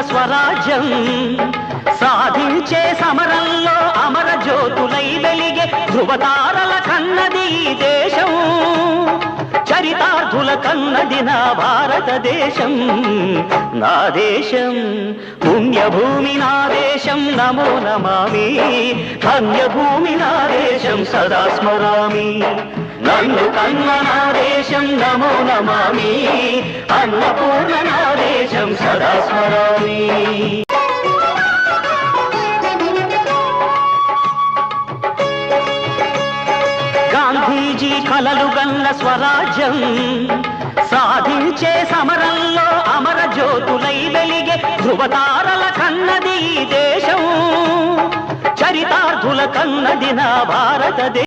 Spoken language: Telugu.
స్వరాజ్యం సాధించే సమరంలో అమర జ్యోతులై వెలిగే ధృవతారల కన్నది ఈ దేశం, చరితార్థుల కన్నది నా భారతదేశం. నా దేశం పుణ్యభూమి, నా దేశం నమో నమామి, ధన్యభూమి నా దేశం సదా స్మరామి. నన్ను కన్న నా దేశం నమో నమామి, అన్నపూర్ణ నా దేశం సదా స్మరామి. గాంధీజీ కలలు గన్న స్వరాజ్యం సాధించే సమరంలో అమర జ్యోతులై వెలిగే ధృవతారల కన్నది ఈ దేశం, చరితార్థుల కన్నది నా భారతదేశం.